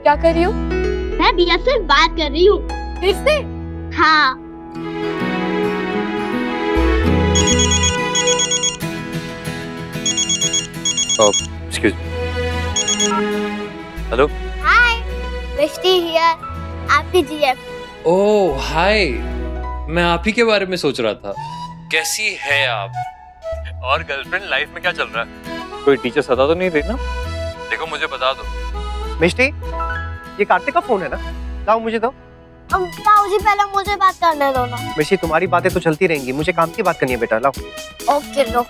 क्या कर रही हो? मैं बिया से बात कर रही हूँ। फिर से? हाँ। Excuse me. Hello. Hi, Mishti here, आपकी जीएफ। ओह हाय, मैं आप ही के बारे में सोच रहा था। कैसी है आप? और गर्लफ्रेंड लाइफ में क्या चल रहा है? कोई टीचर सता तो नहीं रही ना? देखो मुझे बता दो। मिष्टी, ये कार्तिक का फोन है ना? लाओ मुझे दो। ताऊजी पहले मुझे बात करने दो ना। मिष्टी, तुम्हारी बातें तो चलती रहेंगी, मुझे काम की बात करनी है बेटा। लाओ। ओके लो।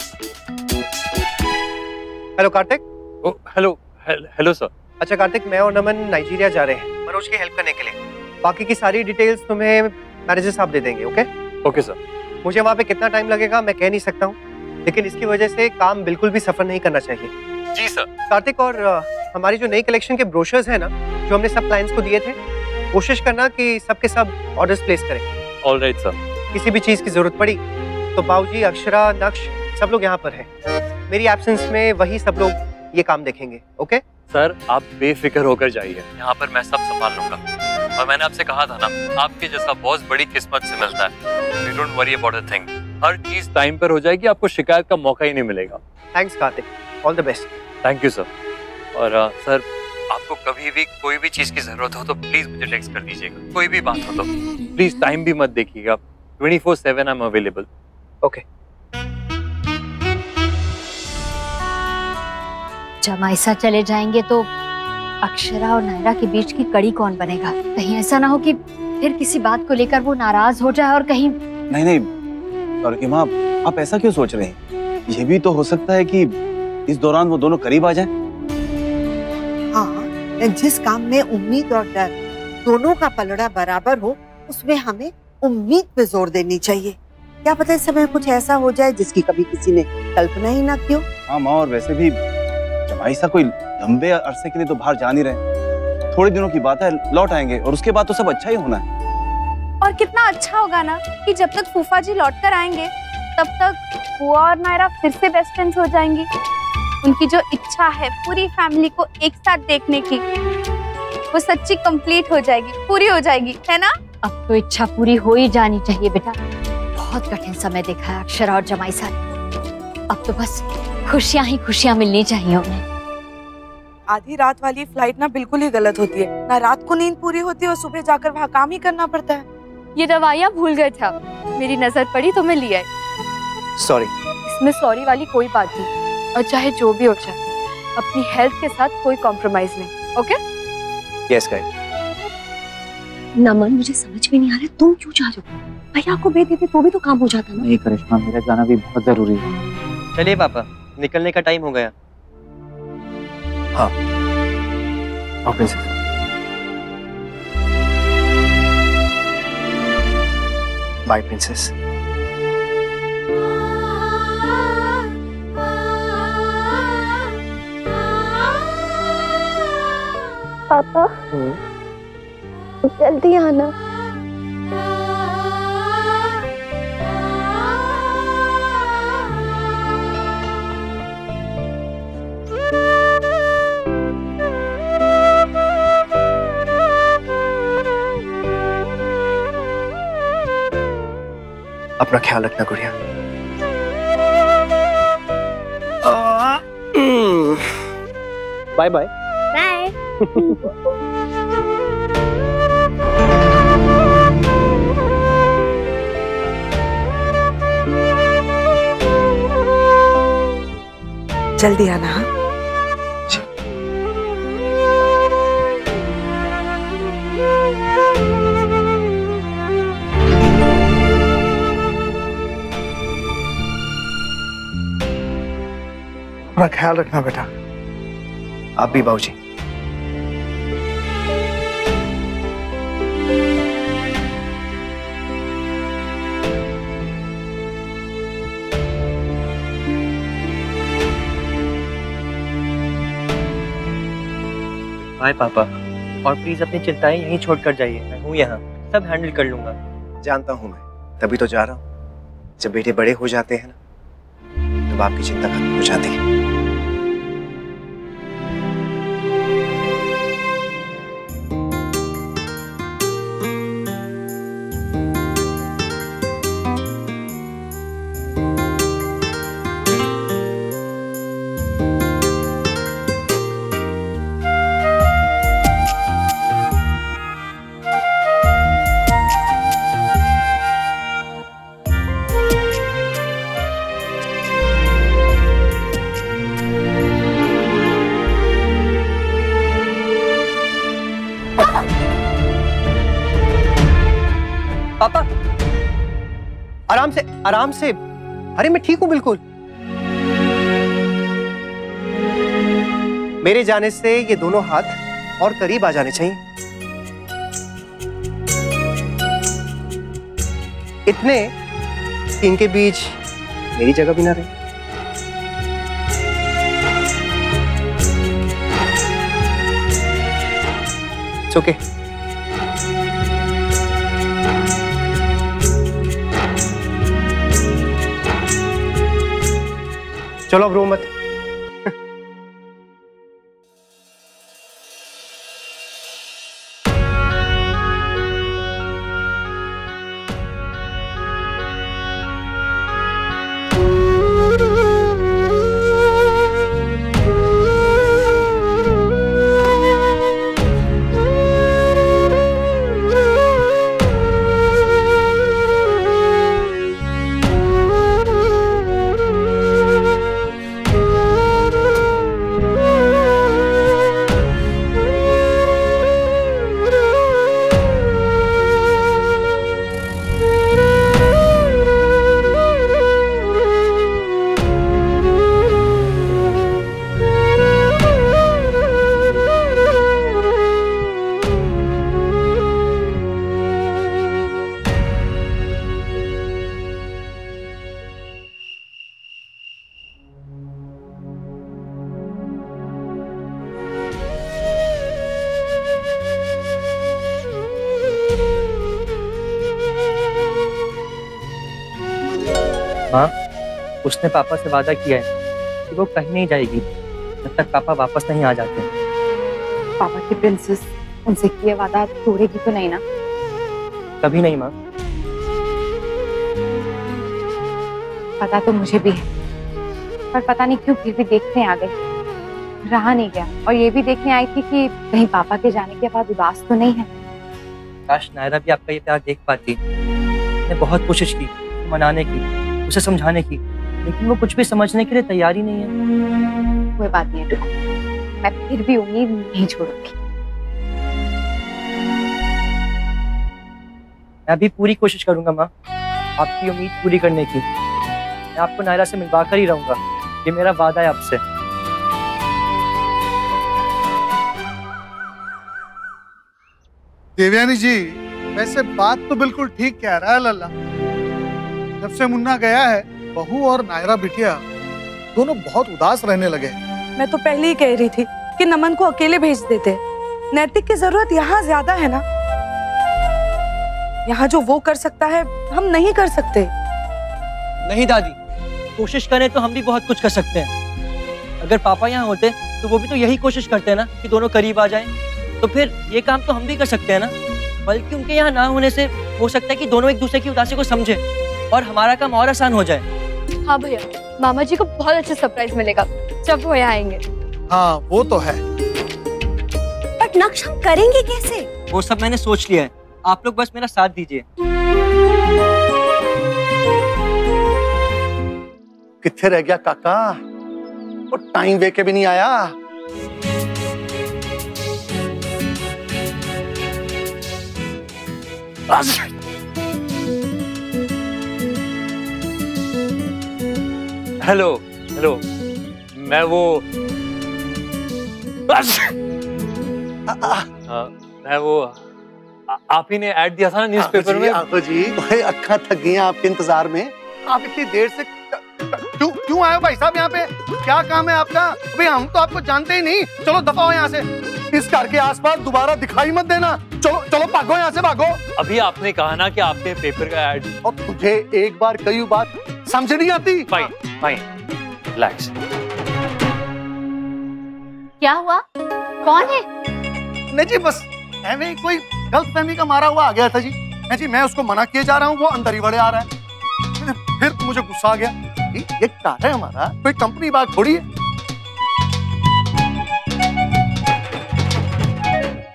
हेलो कार्तिक। ओ हेलो। Hello sir. अच्छा कार्तिक, मैं और नमन नाइजीरिया जा रहे हैं मनोज की हेल्प करने के लिए। बाकी की सारी डिटेल्स तुम्हें मैनेजर साहब दे देंगे। ओके? Okay sir. मुझे वहाँ पे कितना टाइम लगेगा मैं कह नहीं सकता हूँ, लेकिन इसकी वजह से काम बिल्कुल भी सफर नहीं करना चाहिए। जी सर। कार्तिक, और हमारी जो नई कलेक्शन के ब्रोशर्स है ना, जो हमने सब क्लाइंट्स को दिए थे, कोशिश करना कि सबके सब ऑर्डर्स प्लेस करें। Alright sir. किसी भी चीज की जरूरत पड़ी तो बाबूजी, अक्षरा, नक्श सब लोग यहाँ पर हैं। मेरी एब्सेंस में वही सब लोग ये काम देखेंगे। ओके सर, आप बेफिक्र होकर जाइए, यहाँ पर मैं सब संभाल लूंगा। और मैंने आपसे कहा था ना, आपके जैसा बॉस बड़ी किस्मत से मिलता है। You don't worry about a thing। हर चीज टाइम पर हो जाएगी, आपको शिकायत का मौका ही नहीं मिलेगा। Thanks Kartik, all the best. Thank you sir. और सर, आपको कभी भी कोई भी चीज की जरूरत हो तो प्लीज मुझे टेक्स्ट कर दीजिएगा। कोई भी बात हो तो प्लीज टाइम भी मत देखिएगा। 24/7 आई एम अवेलेबल। ओके। जमाईसा चले जाएंगे तो अक्षरा और नायरा के बीच की कड़ी कौन बनेगा? कहीं ऐसा ना हो कि फिर किसी बात को लेकर वो नाराज हो जाए और कहीं। नहीं और कि माँ, आप ऐसा क्यों सोच रहे हैं? ये भी तो हो सकता है कि इस दौरान वो दोनों करीब आ जाएं। हाँ, जिस काम में उम्मीद और डर दोनों का पलड़ा बराबर हो, उसमें हमें उम्मीद पे जोर देनी चाहिए। क्या पता इस समय कुछ ऐसा हो जाए जिसकी कभी किसी ने कल्पना ही ना की हो। हाँ माँ, और वैसे भी जमाईसा कोई लंबे अरसे के लिए तो बाहर जा नहीं रहे। थोड़े दिनों की बात है, लौट आएंगे और उसके बाद तो सब अच्छा ही होना है। और कितना अच्छा होगा ना कि जब तक फूफा जी लौट कर आएंगे तब तक बुआ और नायरा फिर से बेस्ट फ्रेंड्स हो जाएंगी। उनकी जो इच्छा है पूरी फैमिली को एक साथ देखने की, वो सच्ची कंप्लीट हो जाएगी, पूरी हो जाएगी, है ना? अब तो इच्छा पूरी हो ही जानी चाहिए बेटा। बहुत कठिन समय देखा है अक्षरा और जमाईसा ने। अब तो बस खुशियां ही खुशियां मिलनी चाहिए उन्हें। आधी रात वाली फ्लाइट ना बिल्कुल ही गलत होती है। ना रात को नींद पूरी होती है और सुबह जाकर वहाँ काम ही करना पड़ता है। ये दवाइयाँ भूल गए थे आप, मेरी नजर पड़ी तो मैं ले आई। सॉरी। इसमें सॉरी वाली कोई बात नहीं। और चाहे जो भी हो जाए, अपनी हेल्थ के साथ कोई कॉम्प्रोमाइज नहीं। ओके? Yes guys. नमन, मुझे समझ में नहीं आ रहा तुम क्यों जा रहे हो? भैया को भेज देते तो भी तो काम हो जाता ना। नहीं करिश्मा, मेरा जाना भी बहुत जरूरी है। चलिए पापा, निकलने का टाइम हो गया। हाँ। प्रिंसेस। Bye princess. पापा, जल्दी आना। अपना ख्याल रखना गुड़िया। Bye bye. बाय। जल्दी आना। अपना ख्याल रखना बेटा। आप भी बाबूजी। बाय पापा, और प्लीज अपनी चिंताएं यहीं छोड़ कर जाइए। मैं हूँ यहाँ, सब हैंडल कर लूंगा। जानता हूँ मैं, तभी तो जा रहा हूँ। जब बेटे बड़े हो जाते हैं ना, तब आपकी चिंता खत्म हो जाती है। आराम से। अरे मैं ठीक हूं बिल्कुल। मेरे जाने से ये दोनों हाथ और करीब आ जाने चाहिए, इतने कि इनके बीच मेरी जगह भी ना रहे। It's okay. चलो अब रो मत। माँ, उसने पापा से वादा किया है कि वो कहीं नहीं जाएगी जब तक पापा वापस नहीं आ जाते। पापा की प्रिंसेस उनसे किए वादा तोड़ेगी तो नहीं ना? कभी नहीं माँ। पता तो मुझे भी है, पर पता नहीं क्यों फिर भी देखने आ गई। रहा नहीं गया और ये भी देखने आई थी कि कहीं पापा के जाने के बाद उदास तो नहीं है। काश नायरा भी आपका ये प्यार देख पाती। मैंने बहुत कोशिश की मनाने की, उसे समझाने की, लेकिन वो कुछ भी समझने के लिए तैयार ही नहीं है। कोई बात नहीं टुकु, मैं फिर भी उम्मीद नहीं छोड़ूंगी। मैं भी पूरी कोशिश करूंगा माँ आपकी उम्मीद पूरी करने की। मैं आपको नायरा से मिलवा कर ही रहूंगा, ये मेरा वादा है आपसे। देवयानी जी, वैसे बात तो बिल्कुल ठीक कह रहा है लल्ला। जब से मुन्ना गया है, बहू और नायरा बिटिया दोनों बहुत उदास रहने लगे। मैं तो पहले ही कह रही थी कि नमन को अकेले भेज देते। नैतिक की जरूरत यहाँ ज्यादा है ना। यहाँ जो वो कर सकता है हम नहीं कर सकते। नहीं दादी, कोशिश करें तो हम भी बहुत कुछ कर सकते हैं। अगर पापा यहाँ होते तो वो भी तो यही कोशिश करते हैं ना कि दोनों करीब आ जाएं। तो फिर ये काम तो हम भी कर सकते हैं ना। बल्कि उनके यहाँ ना होने से हो सकता है कि दोनों एक दूसरे की उदासी को समझे और हमारा काम और आसान हो जाए। हाँ भैया, मामा जी को बहुत अच्छा सरप्राइज मिलेगा जब वो यहाँ आएंगे। हाँ वो तो है। बट नक्श हम करेंगे कैसे? वो सब मैंने सोच लिया है, आप लोग बस मेरा साथ दीजिए। किथे रह गया काका? वो टाइम वे के भी नहीं आया। हेलो हेलो, मैं वो मैं वो आप ही ने ऐड दिया था ना न्यूज़पेपर में। आको जी, भाई अक्खा थक गई हैं आपके इंतजार में। आप इतनी देर से क्यों आए हो भाई साहब यहाँ पे? क्या काम है आपका? भाई हम तो आपको जानते ही नहीं। चलो दफा हो यहाँ से, इस घर के आसपास दोबारा दिखाई मत देना। चलो चलो भागो यहाँ से, भागो। अभी आपने कहा ना कि आपके पेपर का ऐड। और तुझे एक बार कई बात समझ नहीं आती। Fine fine, relax. क्या हुआ? कौन है? नहीं जी, बस ऐਵੇਂ कोई गलतफहमी का मारा हुआ आ गया था जी। नहीं जी, मैं उसको मना किए जा रहा हूँ, वो अंदर ही बड़े आ रहा है। फिर मुझे गुस्सा आ गया। ये कार है हमारा, कोई कंपनी बात थोड़ी है।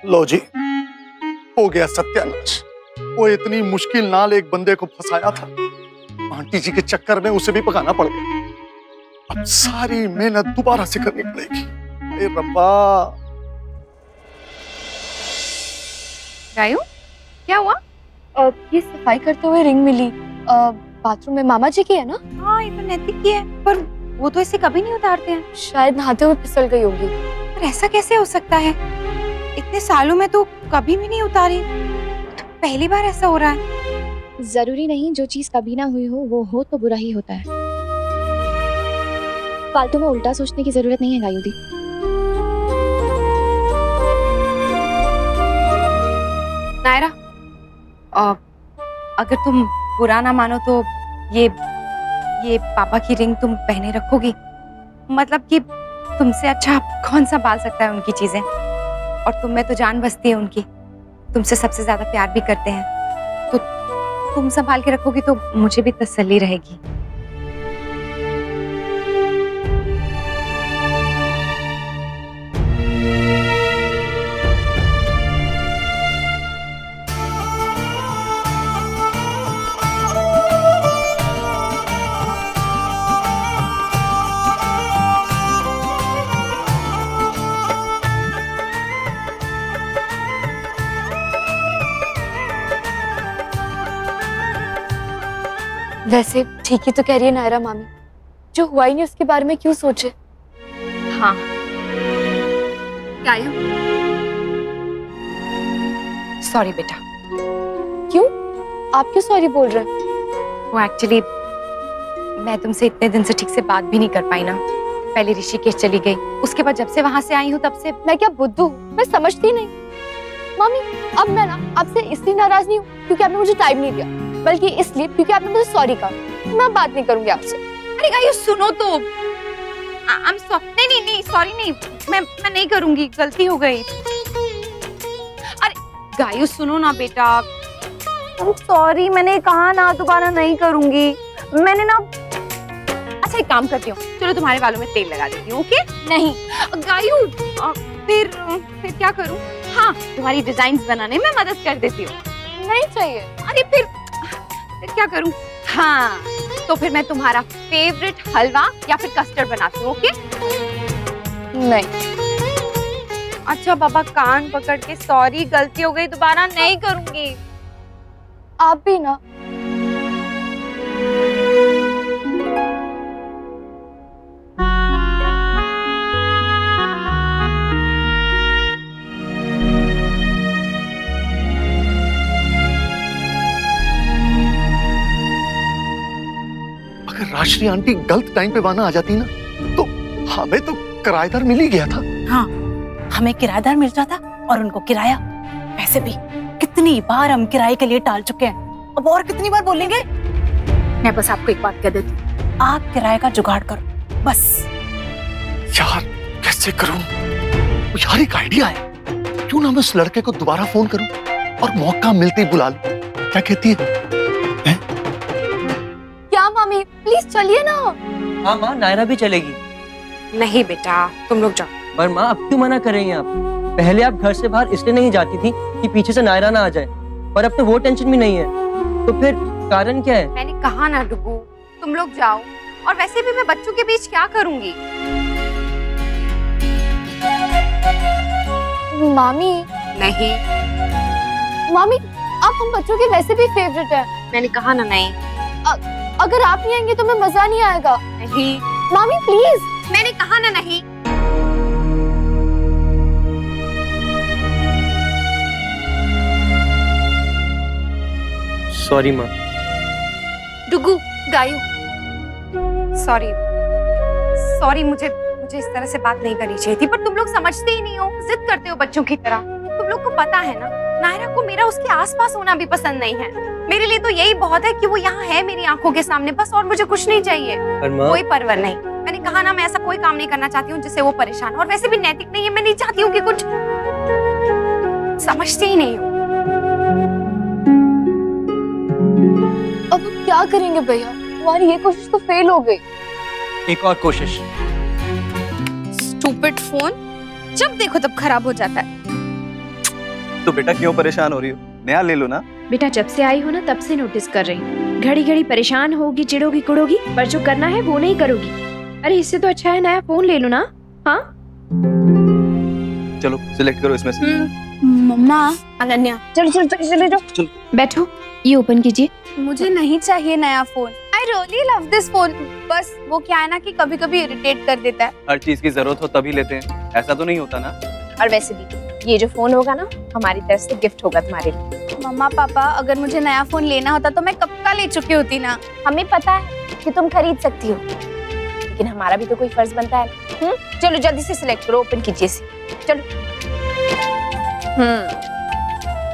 लो जी, हो गया सत्यानाश। वो इतनी मुश्किल नाल एक बंदे को फंसाया था, आंटी जी के चक्कर में उसे भी पकाना पड़ गया। अब सारी मेहनत दोबारा से करनी पड़ेगी। अरे रब्बा। रायू, क्या हुआ? ये सफाई करते हुए रिंग मिली। बाथरूम में मामा जी की है ना? हाँ ये तो नैतिक की है, पर वो तो इसे कभी नहीं उतारते हैं। शायद नहाते हुए फिसल गई होगी। पर ऐसा कैसे हो सकता है? इतने सालों में तो कभी भी नहीं उतारी, तो पहली बार ऐसा हो रहा है। जरूरी नहीं जो चीज कभी ना हुई हो वो हो तो बुरा ही होता है। फालतू में उल्टा सोचने की जरूरत नहीं है गायू दी। नायरा, अगर तुम बुरा ना मानो तो ये पापा की रिंग तुम पहने रखोगी? मतलब कि तुमसे अच्छा कौन संभाल सकता है उनकी चीजें, और तुम में तो जान बसती है उनकी, तुमसे सबसे ज्यादा प्यार भी करते हैं, तो तुम संभाल के रखोगी तो मुझे भी तसल्ली रहेगी। वैसे ठीक ही तो कह रही है नायरा मामी, जो हुआ ही नहीं उसके बारे में क्यों सोचे। हाँ गायू, सॉरी बेटा। क्यों? आप क्यों सॉरी बोल रहे हैं? वो एक्चुअली मैं तुमसे इतने दिन से ठीक से बात भी नहीं कर पाई ना। पहले ऋषिकेश चली गई, उसके बाद जब से वहां से आई हूँ तब से। मैं क्या बुद्धू हूँ? मैं समझती नहीं। मामी, अब मैं ना आपसे इसलिए नाराज नहीं हूँ क्योंकि आपने मुझे टाइम नहीं दिया, बल्कि इसलिए क्योंकि आपने मुझे सॉरी कहा। मैं बात नहीं करूंगी आपसे। अरे गायू सुनो तो। नहीं सॉरी नहीं, मैं नहीं करूंगी, गलती हो गई। अरे गायू सुनो ना बेटा। सॉरी, मैंने कहा ना दोबारा नहीं करूंगी। मैंने ना अच्छा एक काम करती हूँ, चलो तुम्हारे बालों में तेल लगा देती हूँ। ओके? नहीं गायू, फिर क्या करूँ? हाँ तुम्हारी डिजाइन्स बनाने में मदद कर देती हूँ। नहीं चाहिए। अरे फिर क्या करूँ? हाँ तो फिर मैं तुम्हारा फेवरेट हलवा या फिर कस्टर्ड बनाती हूँ। ओके? नहीं। अच्छा बाबा कान पकड़ के सॉरी, गलती हो गई, दोबारा नहीं करूंगी। आप भी ना। अगर राष्ट्रीय आंटी गलत टाइम पे वहां आ जाती ना तो हमें तो किराएदार मिल ही गया था। हाँ हमें किराएदार मिल जाता और उनको किराया। वैसे भी कितनी बार हम किराए के लिए टाल चुके हैं, अब और कितनी बार बोलेंगे। मैं बस आपको एक बात कह देती हूँ, आप किराए का जुगाड़ करो बस। यार कैसे करूं? यार एक आइडिया है, क्यों ना मैं उस लड़के को दोबारा फोन करूं और मौका मिलते ही बुला लूं। क्या कहती है? क्या मामी, प्लीज चलिए ना। हाँ माँ, नायरा भी चलेगी। नहीं बेटा तुम लोग जाओ। पर माँ अब क्यों मना कर रही हैं आप? पहले आप घर से बाहर इसलिए नहीं जाती थी कि पीछे से नायरा ना आ जाए, पर अब तो वो टेंशन भी नहीं है, तो फिर कारण क्या है? मैंने कहा ना डुगू, तुम लोग जाओ, और वैसे भी मैं बच्चों के बीच क्या करूंगी? मामी नहीं। मामी, आप हम बच्चों के वैसे भी फेवरेट है। मैंने कहा ना नहीं। अगर आप नहीं आएंगे तो मैं मजा नहीं आएगा। नहीं मामी प्लीज। मैंने कहा ना नहीं। सॉरी माँ। डुगू, गायू, सॉरी मुझे इस तरह से बात नहीं करनी चाहिए थी, पर तुम लोग समझते ही नहीं हो, जिद करते हो बच्चों की तरह। तुम लोग को पता है ना, नायरा को मेरा उसके आसपास होना भी पसंद नहीं है। मेरे लिए तो यही बहुत है कि वो यहाँ है मेरी आंखों के सामने, बस, और मुझे कुछ नहीं चाहिए। कोई परवाह नहीं। मैंने कहा ना, मैं ऐसा कोई काम नहीं करना चाहती हूँ जिससे वो परेशान हो, और वैसे भी नैतिक नहीं है। मैं नहीं चाहती हूँ कि कुछ, समझते ही नहीं हो। अब हम क्या करेंगे भैया? हमारी ये कोशिश तो फेल हो गई। एक और कोशिश। स्टूपिड फोन, जब देखो तब खराब हो जाता है। तो बेटा क्यों परेशान हो रही हो? नया ले लो ना। बेटा जब से आई हो ना तब से नोटिस कर रही हूँ, घड़ी घड़ी परेशान होगी, चिढ़ोगी, कुड़ोगी, पर जो करना है वो नहीं करोगी। अरे इससे तो अच्छा है नया फोन ले लो ना। हाँ चलो सिलेक्ट करो इसमें से। मम्मा, अनन्या, चलो चलो चलो चलो बैठो। ये ओपन कीजिए। मुझे नहीं चाहिए नया phone. I really love this phone. बस वो क्या है ना कि कभी कभी इरिटेट कर देता है। हर चीज की जरूरत हो तभी लेते हैं, ऐसा तो नहीं होता ना। और वैसे भी ये जो फोन होगा ना हमारी तरफ से गिफ्ट होगा तुम्हारे लिए। मम्मा पापा, अगर मुझे नया फोन लेना होता तो मैं कब का ले चुकी होती ना। हमें पता है कि तुम खरीद सकती हो, लेकिन हमारा भी तो कोई फर्ज बनता है। चलो जल्दी से सिलेक्ट करो, ओपन कीजिए इसे। चलो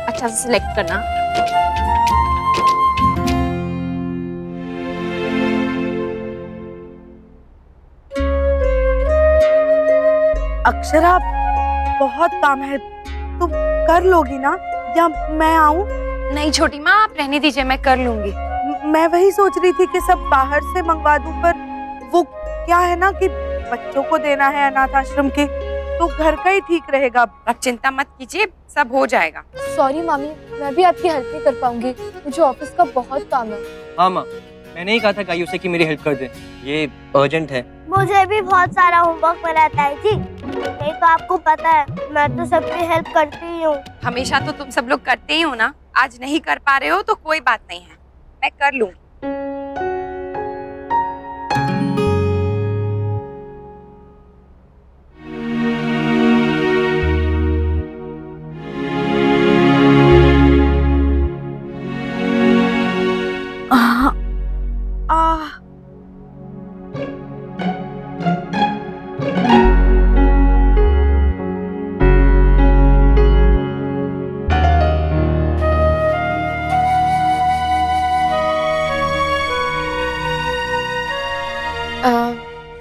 अच्छा से सिलेक्ट करना। अक्षरा बहुत काम है, तुम कर लोगी ना या मैं आऊं? नहीं छोटी माँ, आप रहने दीजिए, मैं कर लूंगी। मैं वही सोच रही थी कि सब बाहर से मंगवा दूं, पर वो क्या है ना कि बच्चों को देना है अनाथ आश्रम के, तो घर का ही ठीक रहेगा। आप चिंता मत कीजिए, सब हो जाएगा। सॉरी मामी, मैं भी आपकी हेल्प नहीं कर पाऊंगी, मुझे ऑफिस का बहुत काम है। हाँ माँ, मैंने ही कहा था गायू से कि मेरी हेल्प कर दे, ये अर्जेंट है। मुझे भी बहुत सारा होमवर्क मिला था जी, नहीं तो आपको पता है मैं तो सबकी हेल्प करती ही हूँ। हमेशा तो तुम सब लोग करते ही हो ना, आज नहीं कर पा रहे हो तो कोई बात नहीं है, मैं कर लूंगी।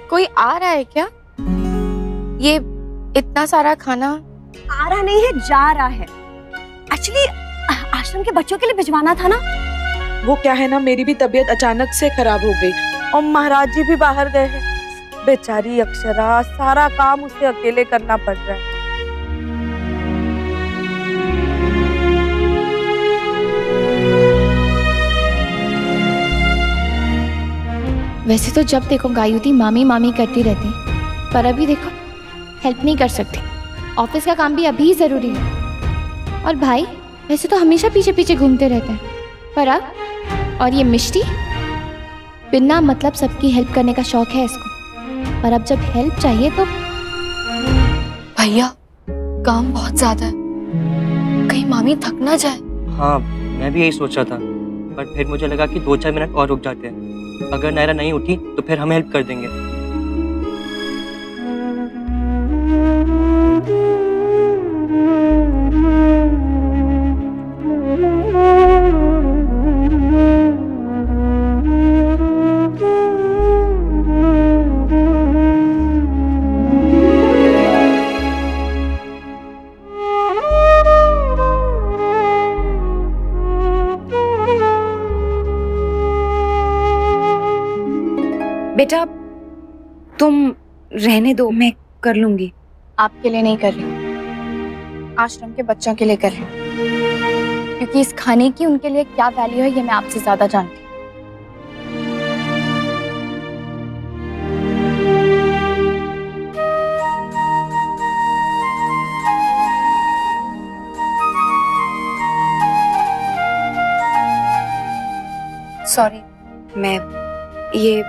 कोई आ रहा है क्या? ये इतना सारा खाना आ रहा नहीं है, जा रहा है। एक्चुअली आश्रम के बच्चों के लिए भिजवाना था ना। वो क्या है ना, मेरी भी तबीयत अचानक से खराब हो गई और महाराज जी भी बाहर गए हैं। बेचारी अक्षरा, सारा काम उसे अकेले करना पड़ रहा है। वैसे तो जब देखो गायुती मामी मामी करती रहती, पर अभी देखो हेल्प नहीं कर सकती। ऑफिस का काम भी अभी ज़रूरी है। और भाई वैसे तो हमेशा पीछे पीछे घूमते रहते हैं, पर अब और ये मिष्टी बिना मतलब सबकी हेल्प करने का शौक है इसको, पर अब जब हेल्प चाहिए तो भैया काम बहुत ज्यादा है, कहीं मामी थक ना जाए। हाँ मैं भी यही सोच रहा था, पर फिर मुझे लगा कि 2-4 मिनट और रुक जाते हैं। अगर नायरा नहीं उठी तो फिर हम हेल्प कर देंगे। बेटा तुम रहने दो, मैं कर लूंगी। आपके लिए नहीं कर रही हूँ, आश्रम के बच्चों के लिए कर रही हूँ, क्योंकि इस खाने की उनके लिए क्या वैल्यू है ये मैं आपसे ज्यादा जानती हूँ। सॉरी, मैं ये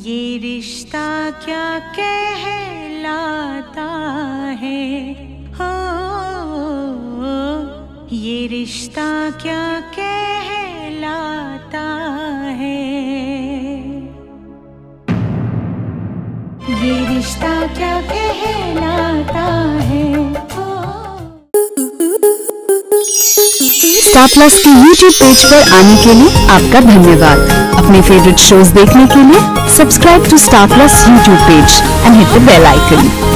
ये रिश्ता क्या कहलाता है, हो ये रिश्ता क्या कहलाता है, ये रिश्ता क्या कहलाता है। स्टार प्लस के YouTube पेज पर आने के लिए आपका धन्यवाद। अपने फेवरेट शोज देखने के लिए subscribe to Star plus YouTube page and hit the bell icon.